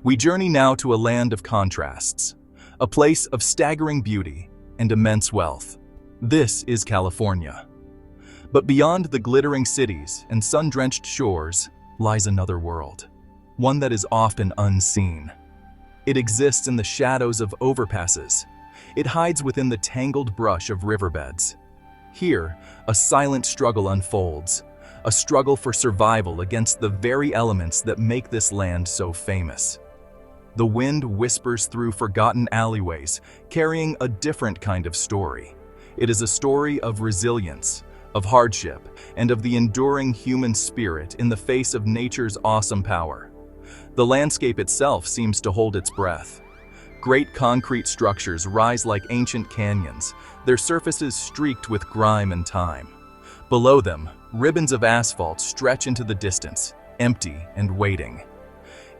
We journey now to a land of contrasts, a place of staggering beauty and immense wealth. This is California. But beyond the glittering cities and sun-drenched shores lies another world, one that is often unseen. It exists in the shadows of overpasses. It hides within the tangled brush of riverbeds. Here, a silent struggle unfolds, a struggle for survival against the very elements that make this land so famous. The wind whispers through forgotten alleyways, carrying a different kind of story. It is a story of resilience, of hardship, and of the enduring human spirit in the face of nature's awesome power. The landscape itself seems to hold its breath. Great concrete structures rise like ancient canyons, their surfaces streaked with grime and time. Below them, ribbons of asphalt stretch into the distance, empty and waiting.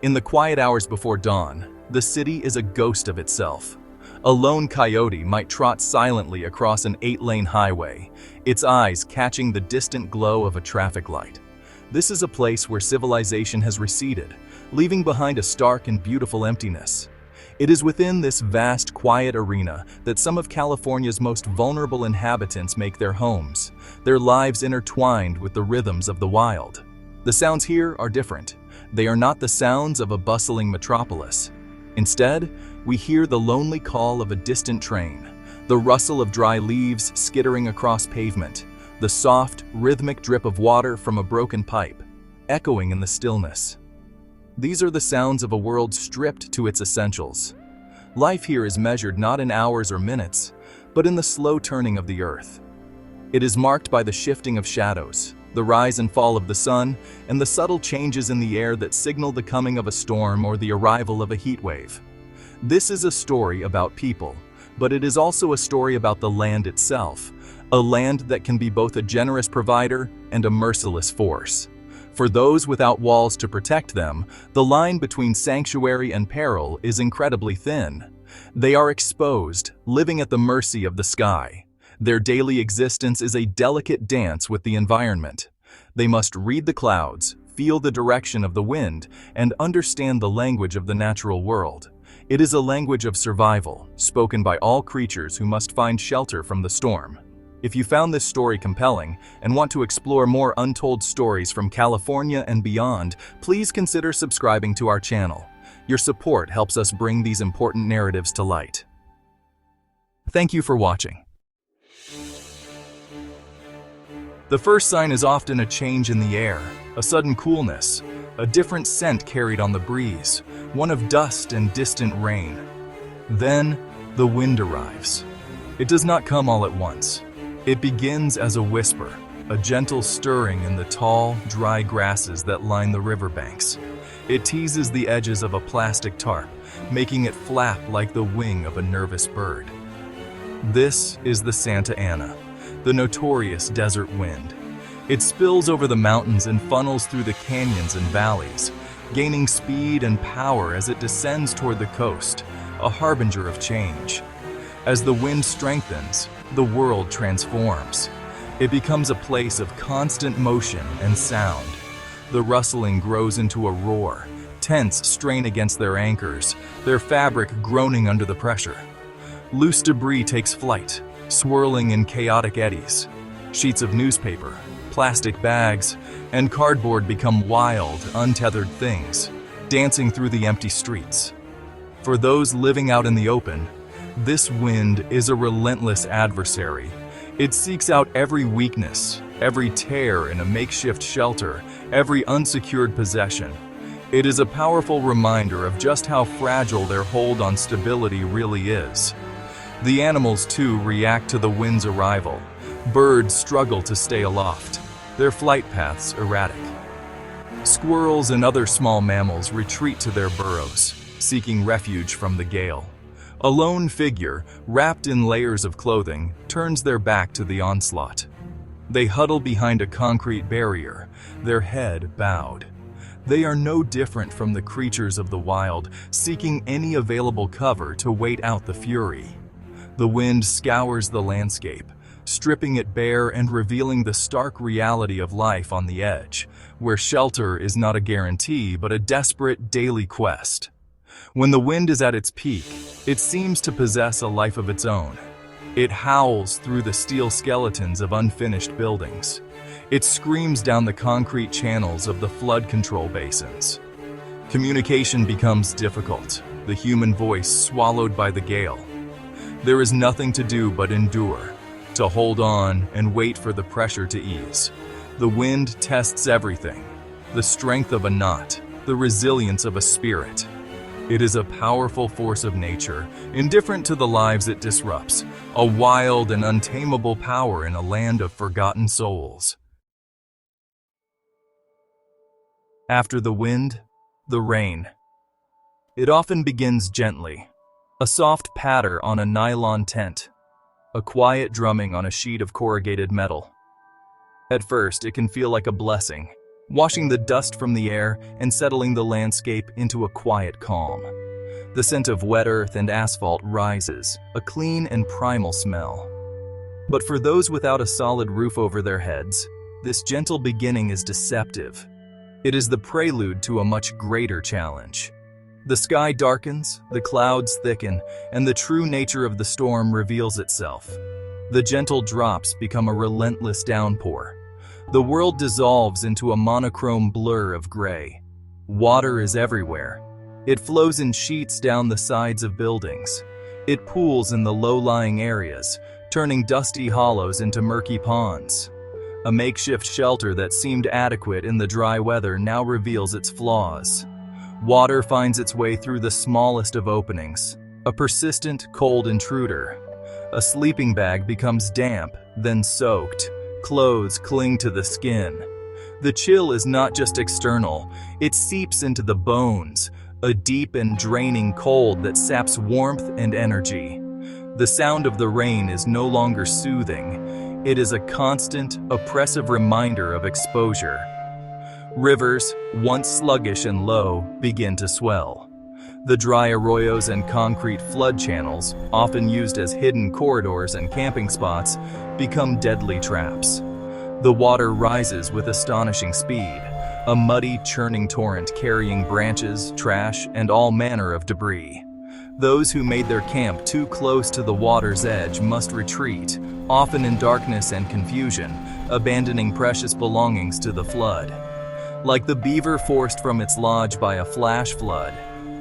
In the quiet hours before dawn, the city is a ghost of itself. A lone coyote might trot silently across an 8-lane highway, its eyes catching the distant glow of a traffic light. This is a place where civilization has receded, leaving behind a stark and beautiful emptiness. It is within this vast, quiet arena that some of California's most vulnerable inhabitants make their homes, their lives intertwined with the rhythms of the wild. The sounds here are different. They are not the sounds of a bustling metropolis. Instead, we hear the lonely call of a distant train, the rustle of dry leaves skittering across pavement, the soft, rhythmic drip of water from a broken pipe, echoing in the stillness. These are the sounds of a world stripped to its essentials. Life here is measured not in hours or minutes, but in the slow turning of the earth. It is marked by the shifting of shadows, the rise and fall of the sun, and the subtle changes in the air that signal the coming of a storm or the arrival of a heat wave. This is a story about people, but it is also a story about the land itself, a land that can be both a generous provider and a merciless force. For those without walls to protect them, the line between sanctuary and peril is incredibly thin. They are exposed, living at the mercy of the sky. Their daily existence is a delicate dance with the environment. They must read the clouds, feel the direction of the wind, and understand the language of the natural world. It is a language of survival, spoken by all creatures who must find shelter from the storm. If you found this story compelling and want to explore more untold stories from California and beyond, please consider subscribing to our channel. Your support helps us bring these important narratives to light. Thank you for watching. The first sign is often a change in the air, a sudden coolness, a different scent carried on the breeze, one of dust and distant rain. Then, the wind arrives. It does not come all at once. It begins as a whisper, a gentle stirring in the tall, dry grasses that line the riverbanks. It teases the edges of a plastic tarp, making it flap like the wing of a nervous bird. This is the Santa Ana, the notorious desert wind. It spills over the mountains and funnels through the canyons and valleys, gaining speed and power as it descends toward the coast, a harbinger of change. As the wind strengthens, the world transforms. It becomes a place of constant motion and sound. The rustling grows into a roar, tents strain against their anchors, their fabric groaning under the pressure. Loose debris takes flight, swirling in chaotic eddies. Sheets of newspaper, plastic bags, and cardboard become wild, untethered things, dancing through the empty streets. For those living out in the open, this wind is a relentless adversary. It seeks out every weakness, every tear in a makeshift shelter, every unsecured possession. It is a powerful reminder of just how fragile their hold on stability really is. The animals, too, react to the wind's arrival. Birds struggle to stay aloft, their flight paths erratic. Squirrels and other small mammals retreat to their burrows, seeking refuge from the gale. A lone figure, wrapped in layers of clothing, turns their back to the onslaught. They huddle behind a concrete barrier, their head bowed. They are no different from the creatures of the wild, seeking any available cover to wait out the fury. The wind scours the landscape, stripping it bare and revealing the stark reality of life on the edge, where shelter is not a guarantee but a desperate daily quest. When the wind is at its peak, it seems to possess a life of its own. It howls through the steel skeletons of unfinished buildings. It screams down the concrete channels of the flood control basins. Communication becomes difficult, the human voice swallowed by the gale. There is nothing to do but endure, to hold on and wait for the pressure to ease. The wind tests everything, the strength of a knot, the resilience of a spirit. It is a powerful force of nature, indifferent to the lives it disrupts, a wild and untamable power in a land of forgotten souls. After the wind, the rain. It often begins gently, a soft patter on a nylon tent, a quiet drumming on a sheet of corrugated metal. At first, it can feel like a blessing, washing the dust from the air and settling the landscape into a quiet calm. The scent of wet earth and asphalt rises, a clean and primal smell. But for those without a solid roof over their heads, this gentle beginning is deceptive. It is the prelude to a much greater challenge. The sky darkens, the clouds thicken, and the true nature of the storm reveals itself. The gentle drops become a relentless downpour. The world dissolves into a monochrome blur of gray. Water is everywhere. It flows in sheets down the sides of buildings. It pools in the low-lying areas, turning dusty hollows into murky ponds. A makeshift shelter that seemed adequate in the dry weather now reveals its flaws. Water finds its way through the smallest of openings, a persistent, cold intruder. A sleeping bag becomes damp, then soaked. Clothes cling to the skin. The chill is not just external, it seeps into the bones, a deep and draining cold that saps warmth and energy. The sound of the rain is no longer soothing. It is a constant, oppressive reminder of exposure. Rivers, once sluggish and low, begin to swell. The dry arroyos and concrete flood channels, often used as hidden corridors and camping spots, become deadly traps. The water rises with astonishing speed, a muddy, churning torrent carrying branches, trash, and all manner of debris. Those who made their camp too close to the water's edge must retreat, often in darkness and confusion, abandoning precious belongings to the flood. Like the beaver forced from its lodge by a flash flood,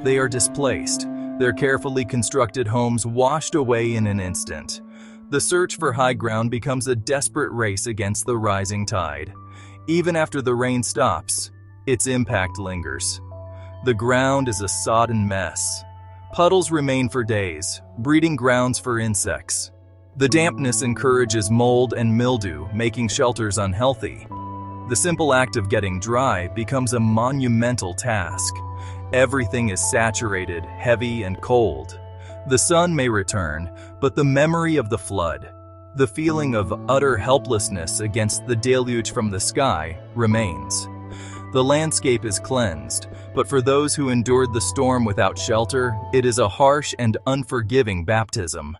they are displaced, their carefully constructed homes washed away in an instant. The search for high ground becomes a desperate race against the rising tide. Even after the rain stops, its impact lingers. The ground is a sodden mess. Puddles remain for days, breeding grounds for insects. The dampness encourages mold and mildew, making shelters unhealthy. The simple act of getting dry becomes a monumental task. Everything is saturated, heavy, and cold. The sun may return, but the memory of the flood, the feeling of utter helplessness against the deluge from the sky, remains. The landscape is cleansed, but for those who endured the storm without shelter, it is a harsh and unforgiving baptism.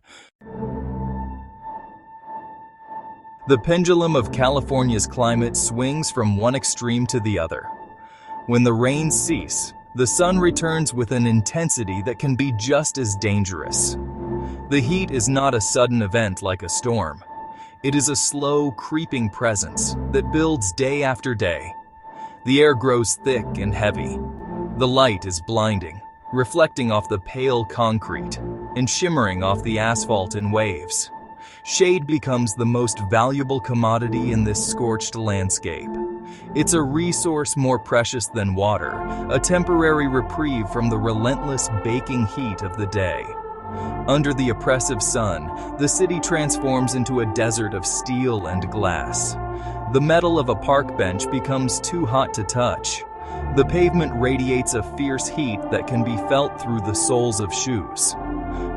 The pendulum of California's climate swings from one extreme to the other. When the rains cease, the sun returns with an intensity that can be just as dangerous. The heat is not a sudden event like a storm. It is a slow, creeping presence that builds day after day. The air grows thick and heavy. The light is blinding, reflecting off the pale concrete and shimmering off the asphalt in waves. Shade becomes the most valuable commodity in this scorched landscape. It's a resource more precious than water, a temporary reprieve from the relentless baking heat of the day. Under the oppressive sun, the city transforms into a desert of steel and glass. The metal of a park bench becomes too hot to touch. The pavement radiates a fierce heat that can be felt through the soles of shoes.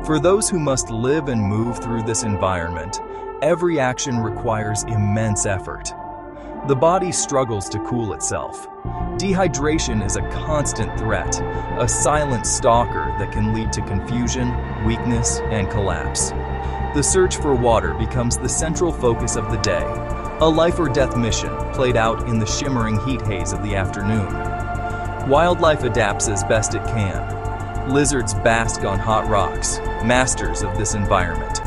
For those who must live and move through this environment, every action requires immense effort. The body struggles to cool itself. Dehydration is a constant threat, a silent stalker that can lead to confusion, weakness, and collapse. The search for water becomes the central focus of the day, a life or death mission played out in the shimmering heat haze of the afternoon. Wildlife adapts as best it can. Lizards bask on hot rocks, masters of this environment.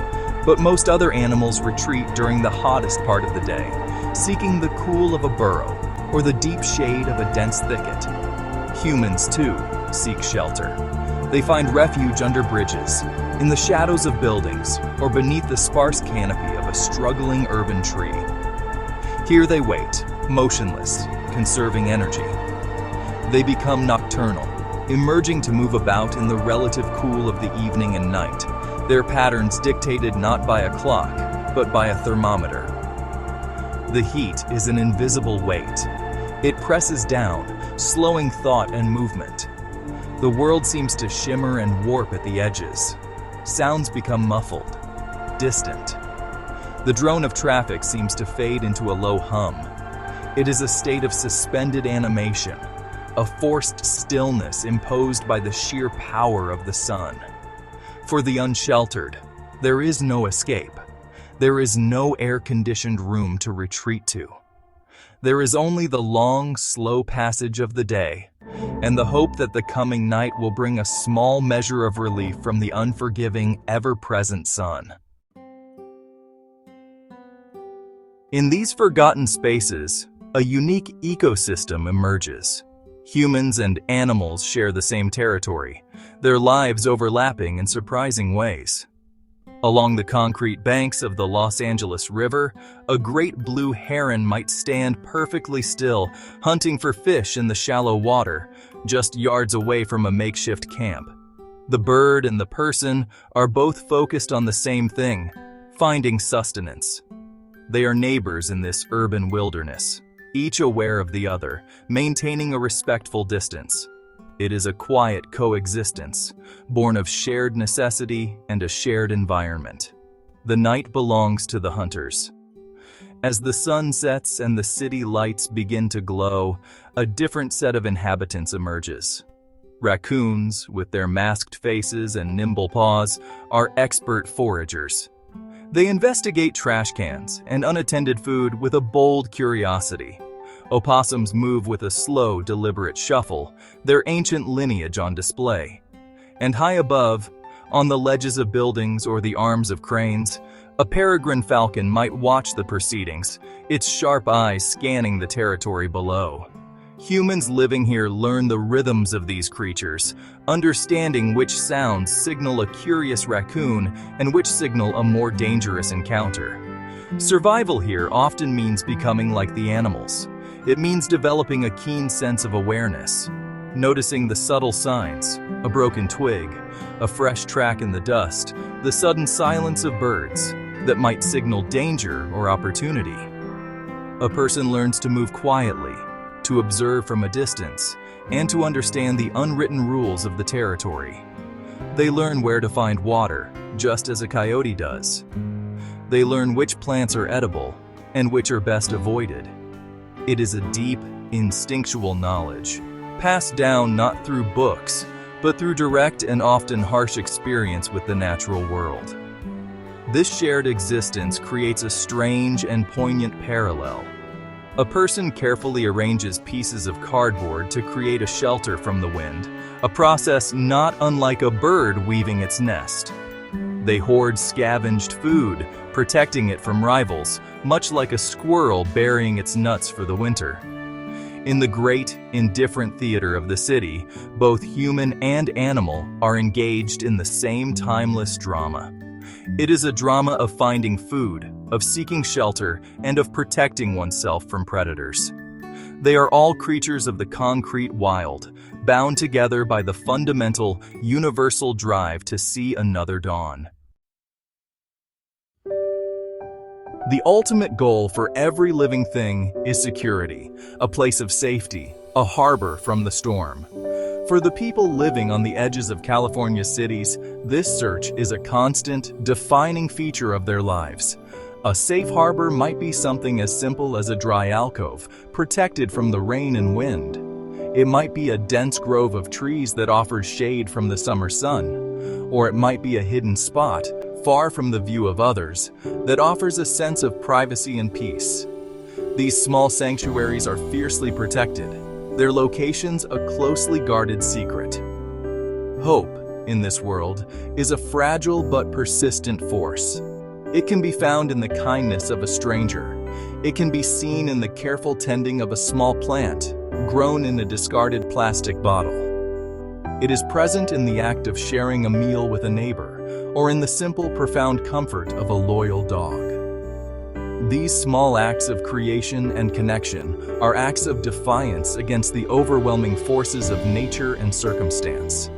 But most other animals retreat during the hottest part of the day, seeking the cool of a burrow or the deep shade of a dense thicket. Humans, too, seek shelter. They find refuge under bridges, in the shadows of buildings, or beneath the sparse canopy of a struggling urban tree. Here they wait, motionless, conserving energy. They become nocturnal, emerging to move about in the relative cool of the evening and night, their patterns dictated not by a clock, but by a thermometer. The heat is an invisible weight. It presses down, slowing thought and movement. The world seems to shimmer and warp at the edges. Sounds become muffled, distant. The drone of traffic seems to fade into a low hum. It is a state of suspended animation, a forced stillness imposed by the sheer power of the sun. For the unsheltered, there is no escape. There is no air-conditioned room to retreat to. There is only the long, slow passage of the day, and the hope that the coming night will bring a small measure of relief from the unforgiving, ever-present sun. In these forgotten spaces, a unique ecosystem emerges. Humans and animals share the same territory, their lives overlapping in surprising ways. Along the concrete banks of the Los Angeles River, a great blue heron might stand perfectly still, hunting for fish in the shallow water, just yards away from a makeshift camp. The bird and the person are both focused on the same thing, finding sustenance. They are neighbors in this urban wilderness, each aware of the other, maintaining a respectful distance. It is a quiet coexistence, born of shared necessity and a shared environment. The night belongs to the hunters. As the sun sets and the city lights begin to glow, a different set of inhabitants emerges. Raccoons, with their masked faces and nimble paws, are expert foragers. They investigate trash cans and unattended food with a bold curiosity. Opossums move with a slow, deliberate shuffle, their ancient lineage on display. And high above, on the ledges of buildings or the arms of cranes, a peregrine falcon might watch the proceedings, its sharp eyes scanning the territory below. Humans living here learn the rhythms of these creatures, understanding which sounds signal a curious raccoon and which signal a more dangerous encounter. Survival here often means becoming like the animals. It means developing a keen sense of awareness, noticing the subtle signs, a broken twig, a fresh track in the dust, the sudden silence of birds that might signal danger or opportunity. A person learns to move quietly, to observe from a distance, and to understand the unwritten rules of the territory. They learn where to find water, just as a coyote does. They learn which plants are edible and which are best avoided. It is a deep, instinctual knowledge, passed down not through books, but through direct and often harsh experience with the natural world. This shared existence creates a strange and poignant parallel. A person carefully arranges pieces of cardboard to create a shelter from the wind, a process not unlike a bird weaving its nest. They hoard scavenged food, protecting it from rivals, much like a squirrel burying its nuts for the winter. In the great, indifferent theater of the city, both human and animal are engaged in the same timeless drama. It is a drama of finding food, of seeking shelter, and of protecting oneself from predators. They are all creatures of the concrete wild, bound together by the fundamental, universal drive to see another dawn. The ultimate goal for every living thing is security, a place of safety, a harbor from the storm. For the people living on the edges of California's cities, this search is a constant, defining feature of their lives. A safe harbor might be something as simple as a dry alcove, protected from the rain and wind. It might be a dense grove of trees that offers shade from the summer sun, or it might be a hidden spot, far from the view of others, that offers a sense of privacy and peace. These small sanctuaries are fiercely protected, their locations a closely guarded secret. Hope, in this world, is a fragile but persistent force. It can be found in the kindness of a stranger. It can be seen in the careful tending of a small plant, grown in a discarded plastic bottle. It is present in the act of sharing a meal with a neighbor, or in the simple, profound comfort of a loyal dog. These small acts of creation and connection are acts of defiance against the overwhelming forces of nature and circumstance.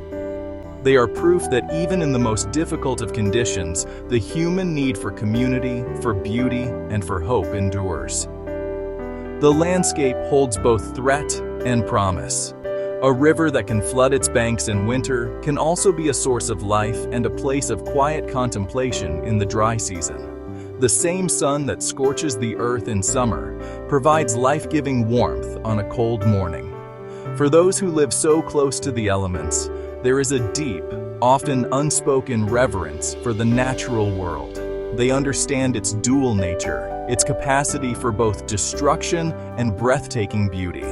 They are proof that even in the most difficult of conditions, the human need for community, for beauty, and for hope endures. The landscape holds both threat and promise. A river that can flood its banks in winter can also be a source of life and a place of quiet contemplation in the dry season. The same sun that scorches the earth in summer provides life-giving warmth on a cold morning. For those who live so close to the elements, there is a deep, often unspoken reverence for the natural world. They understand its dual nature, its capacity for both destruction and breathtaking beauty.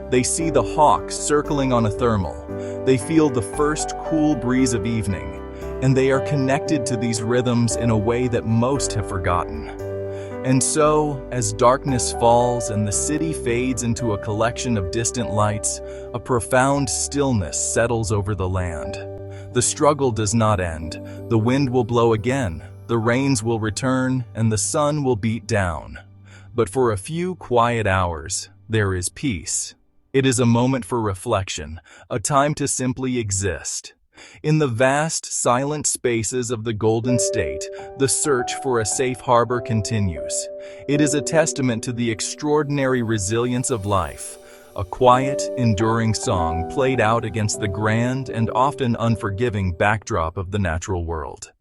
They see the hawk circling on a thermal. They feel the first cool breeze of evening, and they are connected to these rhythms in a way that most have forgotten. And so, as darkness falls and the city fades into a collection of distant lights, a profound stillness settles over the land. The struggle does not end. The wind will blow again, the rains will return, and the sun will beat down. But for a few quiet hours, there is peace. It is a moment for reflection, a time to simply exist. In the vast, silent spaces of the Golden State, the search for a safe harbor continues. It is a testament to the extraordinary resilience of life, a quiet, enduring song played out against the grand and often unforgiving backdrop of the natural world.